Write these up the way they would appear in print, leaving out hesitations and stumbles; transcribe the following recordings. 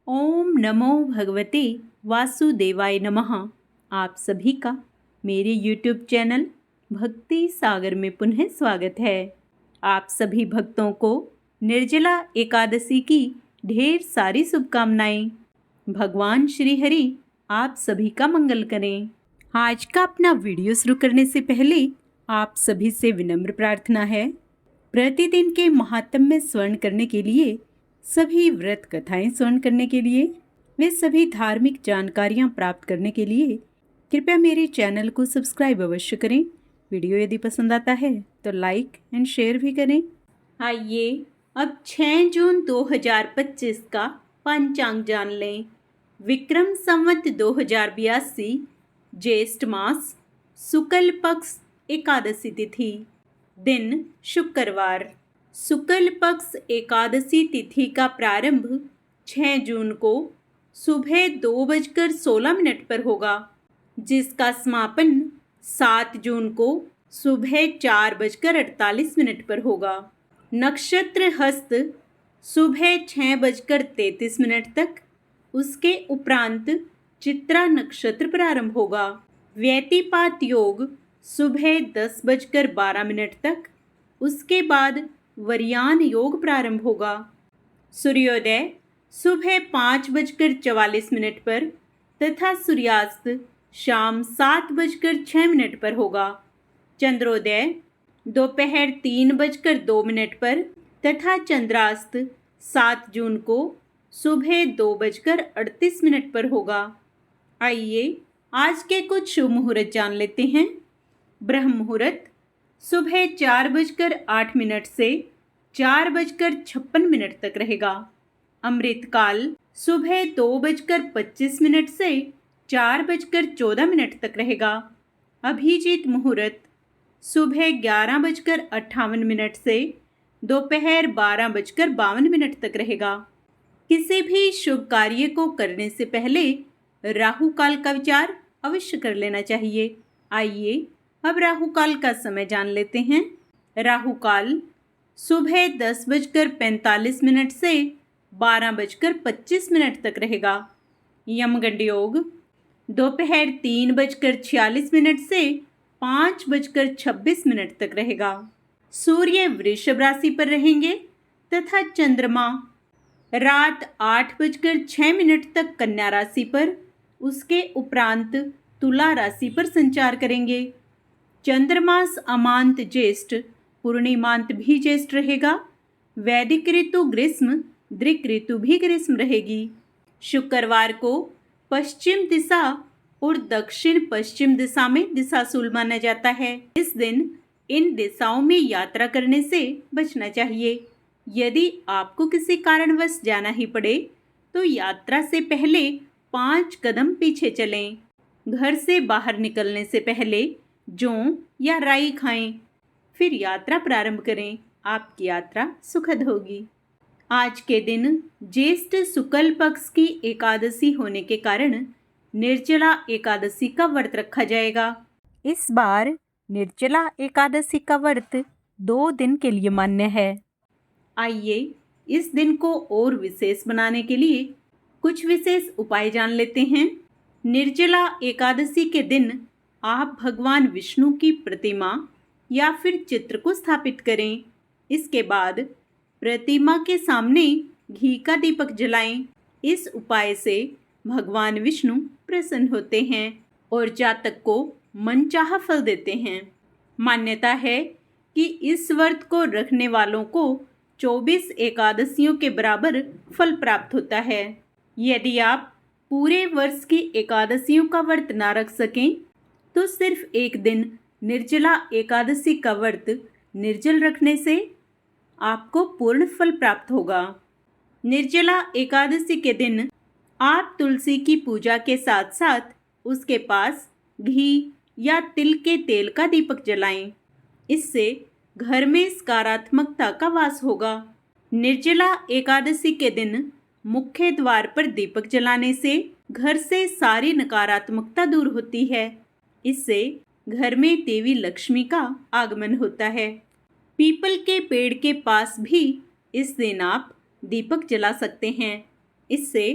ओम नमो भगवते वासुदेवाय नमः। आप सभी का मेरे YouTube चैनल भक्ति सागर में पुनः स्वागत है। आप सभी भक्तों को निर्जला एकादशी की ढेर सारी शुभकामनाएं। भगवान श्री हरि आप सभी का मंगल करें। आज का अपना वीडियो शुरू करने से पहले आप सभी से विनम्र प्रार्थना है, प्रतिदिन के महात्म्य स्वर्ण करने के लिए, सभी व्रत कथाएं स्वर्ण करने के लिए, वे सभी धार्मिक जानकारियां प्राप्त करने के लिए कृपया मेरे चैनल को सब्सक्राइब अवश्य करें। वीडियो यदि पसंद आता है तो लाइक एंड शेयर भी करें। आइए अब 6 जून 2025 का पंचांग जान लें। विक्रम संवत 2082, ज्येष्ठ मास, शुक्ल पक्ष, एकादशी तिथि, दिन शुक्रवार। शुक्ल पक्ष एकादशी तिथि का प्रारंभ 6 जून को सुबह 2:16 पर होगा, जिसका समापन 7 जून को सुबह 4:48 पर होगा। नक्षत्र हस्त सुबह 6:33 तक, उसके उपरांत चित्रा नक्षत्र प्रारंभ होगा। व्यतिपात योग सुबह 10:12 तक, उसके बाद वरियान योग प्रारंभ होगा। सूर्योदय सुबह 5:44 पर तथा सूर्यास्त शाम 7:06 पर होगा। चंद्रोदय दोपहर 3:02 पर तथा चंद्रास्त 7 जून को सुबह 2:38 पर होगा। आइए आज के कुछ शुभ मुहूर्त जान लेते हैं। ब्रह्म मुहूर्त सुबह 4:08 से 4:56 तक रहेगा। अमृत काल सुबह 2:25 से 4:14 तक रहेगा। अभिजीत मुहूर्त सुबह 11:58 से दोपहर 12:52 तक रहेगा। किसी भी शुभ कार्य को करने से पहले राहु काल का विचार अवश्य कर लेना चाहिए। आइए अब राहु काल का समय जान लेते हैं। राहु काल सुबह 10:45 से 12:25 तक रहेगा। यमगंड योग दोपहर 3:46 से 5:26 तक रहेगा। सूर्य वृषभ राशि पर रहेंगे तथा चंद्रमा रात 8:06 तक कन्या राशि पर, उसके उपरांत तुला राशि पर संचार करेंगे। चंद्रमास अमांत ज्येष्ठ, पूर्णिमांत भी ज्येष्ठ रहेगा। वैदिक ऋतु ग्रीष्म, दृक ऋतु भी ग्रीष्म रहेगी। शुक्रवार को पश्चिम दिशा और दक्षिण पश्चिम दिशा में दिशाशूल माना जाता है। इस दिन इन दिशाओं में यात्रा करने से बचना चाहिए। यदि आपको किसी कारणवश जाना ही पड़े तो यात्रा से पहले 5 कदम पीछे चलें। घर से बाहर निकलने से पहले जौ या राई खाएं, फिर यात्रा प्रारंभ करें। आपकी यात्रा सुखद होगी। आज के दिन ज्येष्ठ शुक्ल पक्ष की एकादशी होने के कारण निर्जला एकादशी का व्रत रखा जाएगा। इस बार निर्जला एकादशी का व्रत 2 दिन के लिए मान्य है। आइए इस दिन को और विशेष बनाने के लिए कुछ विशेष उपाय जान लेते हैं। निर्जला एकादशी के दिन आप भगवान विष्णु की प्रतिमा या फिर चित्र को स्थापित करें। इसके बाद प्रतिमा के सामने घी का दीपक जलाएं। इस उपाय से भगवान विष्णु प्रसन्न होते हैं और जातक को मनचाहा फल देते हैं। मान्यता है कि इस व्रत को रखने वालों को 24 एकादशियों के बराबर फल प्राप्त होता है। यदि आप पूरे वर्ष की एकादशियों का व्रत ना रख सकें तो सिर्फ एक दिन निर्जला एकादशी का व्रत निर्जल रखने से आपको पूर्ण फल प्राप्त होगा। निर्जला एकादशी के दिन आप तुलसी की पूजा के साथ साथ उसके पास घी या तिल के तेल का दीपक जलाएं। इससे घर में सकारात्मकता का वास होगा। निर्जला एकादशी के दिन मुख्य द्वार पर दीपक जलाने से घर से सारी नकारात्मकता दूर होती है। इससे घर में देवी लक्ष्मी का आगमन होता है। पीपल के पेड़ के पास भी इस दिन आप दीपक जला सकते हैं। इससे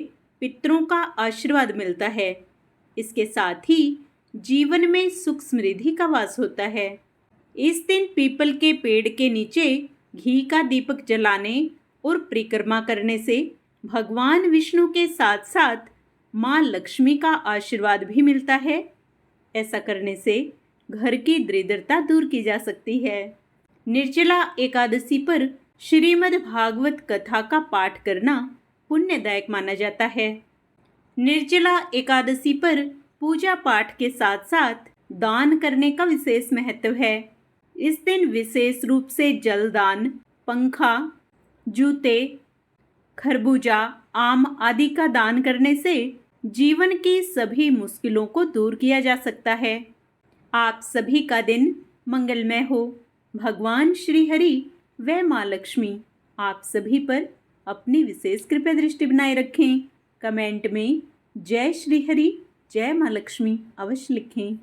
पितरों का आशीर्वाद मिलता है। इसके साथ ही जीवन में सुख समृद्धि का वास होता है। इस दिन पीपल के पेड़ के नीचे घी का दीपक जलाने और परिक्रमा करने से भगवान विष्णु के साथ साथ माँ लक्ष्मी का आशीर्वाद भी मिलता है। ऐसा करने से घर की दरिद्रता दूर की जा सकती है। निर्जला एकादशी पर श्रीमद् भागवत कथा का पाठ करना पुण्यदायक माना जाता है। निर्जला एकादशी पर पूजा पाठ के साथ साथ दान करने का विशेष महत्व है। इस दिन विशेष रूप से जल दान, पंखा, जूते, खरबूजा, आम आदि का दान करने से जीवन की सभी मुश्किलों को दूर किया जा सकता है। आप सभी का दिन मंगलमय हो। भगवान श्री हरि व माँ लक्ष्मी आप सभी पर अपनी विशेष कृपा दृष्टि बनाए रखें। कमेंट में जय श्री हरि, जय माँ लक्ष्मी अवश्य लिखें।